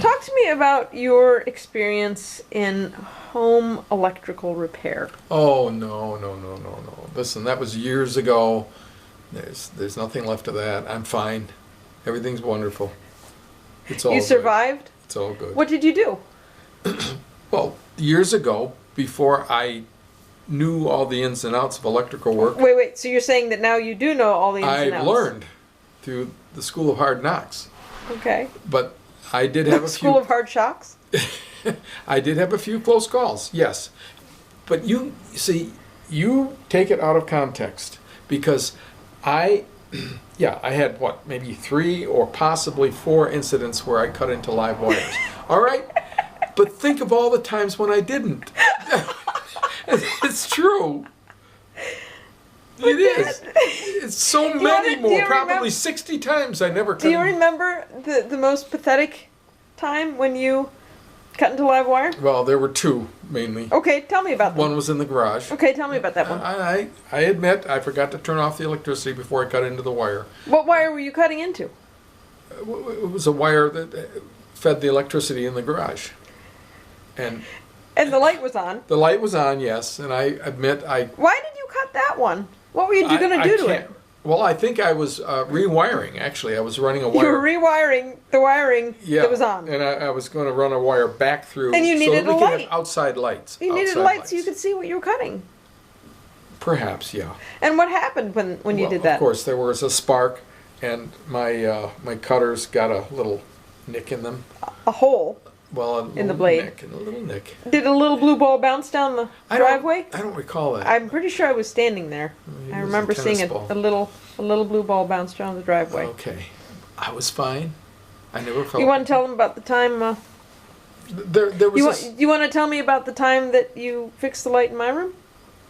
Talk to me about your experience in home electrical repair. Oh, no, no, no, no, no. Listen, that was years ago. There's nothing left of that. I'm fine. Everything's wonderful. It's all You good. survived? It's all good. What did you do? Well, years ago, before I knew all the ins and outs of electrical work, Wait. So you're saying that now you do know all the ins and outs? I've learned through the School of Hard Knocks. Okay. But I did have a few. School of Hard Shocks? I did have a few close calls, yes. But you see, you take it out of context because I had what, maybe 3 or possibly 4 incidents where I cut into live wires. All right? But think of all the times when I didn't. It's true. It is. It's so many more. Probably 60 times I never cut. Do you remember the most pathetic time when you cut into live wire? Well, there were 2 mainly. Okay, tell me about them. One was in the garage. Okay, tell me about that one. I admit I forgot to turn off the electricity before I cut into the wire. What wire were you cutting into? It was a wire that fed the electricity in the garage. And the light was on. the light was on, yes, and I admit I... Why did you cut that one? What were you going to do to it? Well, I think I was rewiring, actually. I was running a You wire... were rewiring the wiring that was on. And I was going to run a wire back through... And you needed so that we a could light. have outside lights. You needed outside light lights. so you could see what you were cutting. Perhaps, yeah. And what happened when you did that? Of course, there was a spark, and my cutters got a little nick in them. A hole. Well, In the blade. A little nick. Did a little blue ball bounce down the driveway? I don't recall that. I'm pretty sure I was standing there. It I was remember a tennis seeing ball. a little blue ball bounce down the driveway. Okay. I was fine. I never felt... You want to tell them about the time? There was You want to tell me about the time that you fixed the light in my room?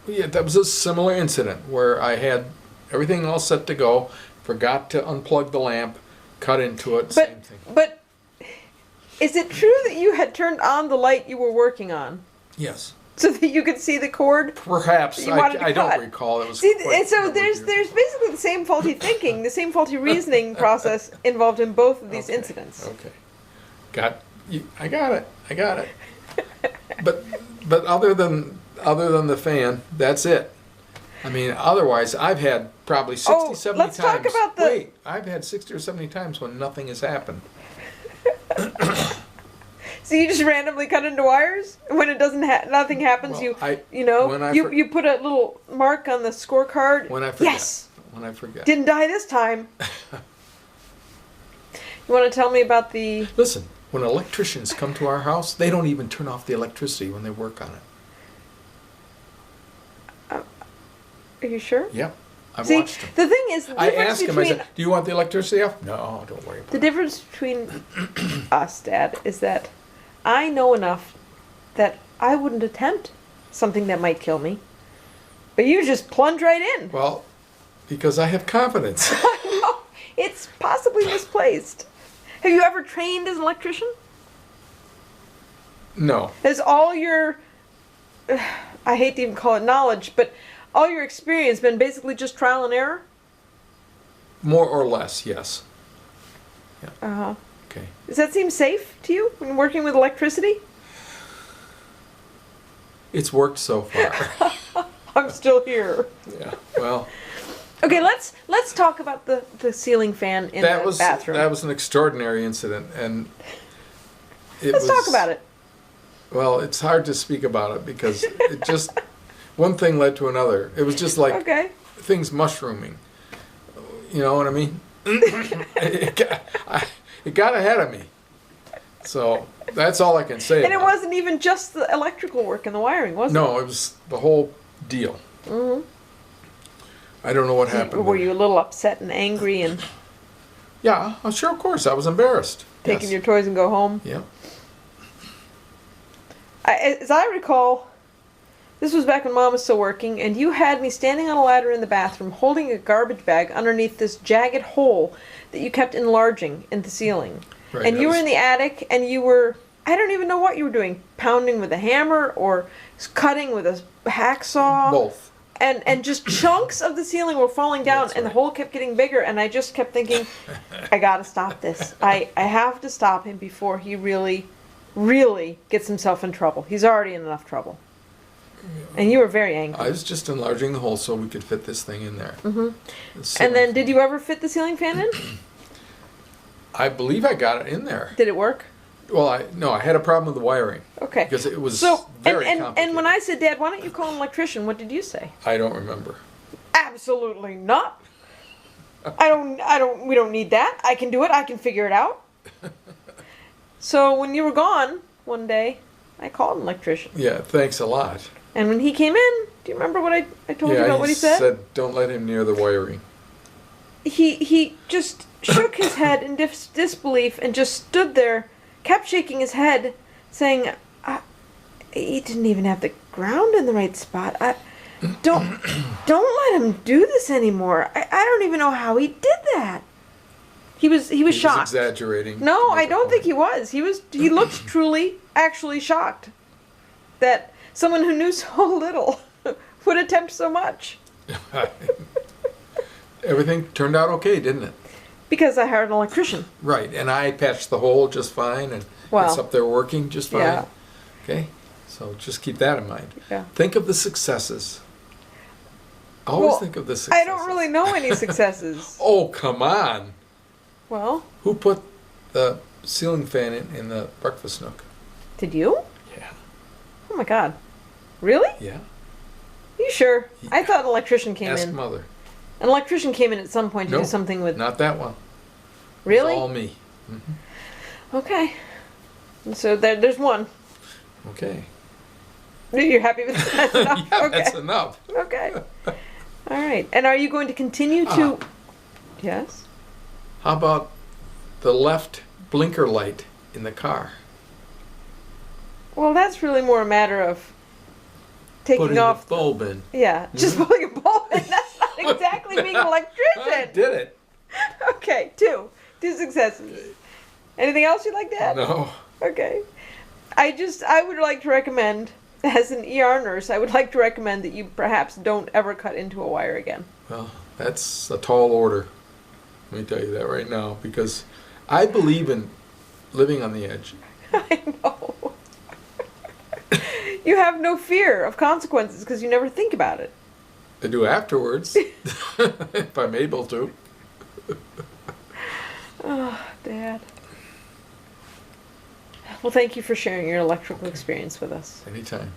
Yeah, that was a similar incident where I had everything all set to go, forgot to unplug the lamp, cut into it, same thing. But is it true that you had turned on the light you were working on Yes. so that you could see the cord? Perhaps. You wanted to I don't cut. recall. It was See, quite and so a number of there's years. basically the same faulty thinking, the same faulty reasoning process involved in both of these Okay, incidents. Okay. I got it. But other than the fan, that's it. I mean, otherwise, I've had probably 60, 70 let's times. talk about the... Wait, I've had 60 or 70 times when nothing has happened. So you just randomly cut into wires when it doesn't nothing happens. Well, you put a little mark on the scorecard. When I forget. Yes, When I forget. didn't die this time. You want to tell me about the... Listen, when electricians come to our house, they don't even turn off the electricity when they work on it. Are you sure? Yep. I've See, watched them. the thing is, the I difference asked him, I between said, do you want the electricity off? No, don't worry about the it. difference between us, Dad, is that I know enough that I wouldn't attempt something that might kill me, but you just plunge right in. Well, because I have confidence. I know it's possibly misplaced. Have you ever trained as an electrician? No. Has all your, I hate to even call it knowledge, but all your experience been basically just trial and error? More or less, yes. Uh-huh. Okay. Does that seem safe to you when working with electricity? It's worked so far. I'm still here. Yeah. Well, Okay, let's talk about the ceiling fan in the bathroom. that was an extraordinary incident, and Let's talk about it. Well, it's hard to speak about it because it just one thing led to another. It was just like things mushrooming. You know what I mean? it got ahead of me. So that's all I can say. And it wasn't even just the electrical work and the wiring, was it? No, it was the whole deal. Mm-hmm. I don't know what happened. Were you a little upset and angry and Yeah, sure, of course. I was embarrassed. taking your toys and go home? Yeah. As I recall, this was back when Mom was still working, and you had me standing on a ladder in the bathroom holding a garbage bag underneath this jagged hole that you kept enlarging in the ceiling. Right, And you were in the attic, and you were, I don't even know what you were doing, pounding with a hammer or cutting with a hacksaw. Both. and just chunks of the ceiling were falling down, That's and the right. hole kept getting bigger, and I just kept thinking, I gotta stop this. I have to stop him before he really, really gets himself in trouble. He's already in enough trouble. And you were very angry. I was just enlarging the hole so we could fit this thing in there. Mm-hmm. So And then, did you ever fit the ceiling fan in? I believe I got it in there. Did it work? Well, I had a problem with the wiring Okay. because it was So, very and complicated. when I said, Dad, why don't you call an electrician? What did you say? I don't remember. Absolutely not. We don't need that. I can do it. I can figure it out. So when you were gone one day, I called an electrician. Yeah, thanks a lot. And when he came in, do you remember what I told you about what he said? Don't let him near the wiring. He just shook his head in disbelief and just stood there, kept shaking his head, saying, he didn't even have the ground in the right spot. Don't let him do this anymore. I don't even know how he did that. He was shocked. Exaggerating. No, I don't think he was. He looked truly, actually shocked that someone who knew so little would attempt so much. Everything turned out okay, didn't it? Because I hired an electrician. Right, and I patched the hole just fine, and Well, it's up there working just fine. yeah. Okay, so just keep that in mind. Yeah. Think of the successes. Always Well, think of the successes. I don't really know any successes. Oh, come on. Well, Who put the ceiling fan in the breakfast nook? did you? Yeah. Oh my God. Really? Yeah. You sure? Yeah. I thought an electrician came Ask in. Mother. An electrician came in at some point to do Nope, something with. Not that one. Really? It's all me. Okay. So there's one. Okay. You're happy with that? That's enough? Yeah, Okay. that's enough. Okay. All right. And are you going to continue to? Yes. How about the left blinker light in the car? Well, that's really more a matter of taking Putting off. the bulb in. Yeah, just pulling a bulb in. That's not exactly being an I electrician. did it. Okay, two successes. Anything else you'd like to add? No. Okay. I would like to recommend, as an ER nurse, I would like to recommend that you perhaps don't ever cut into a wire again. Well, that's a tall order. Let me tell you that right now, because I believe in living on the edge. I know. You have no fear of consequences because you never think about it. I do afterwards, if I'm able to. Oh, Dad. Well, thank you for sharing your electrical experience with us. Anytime.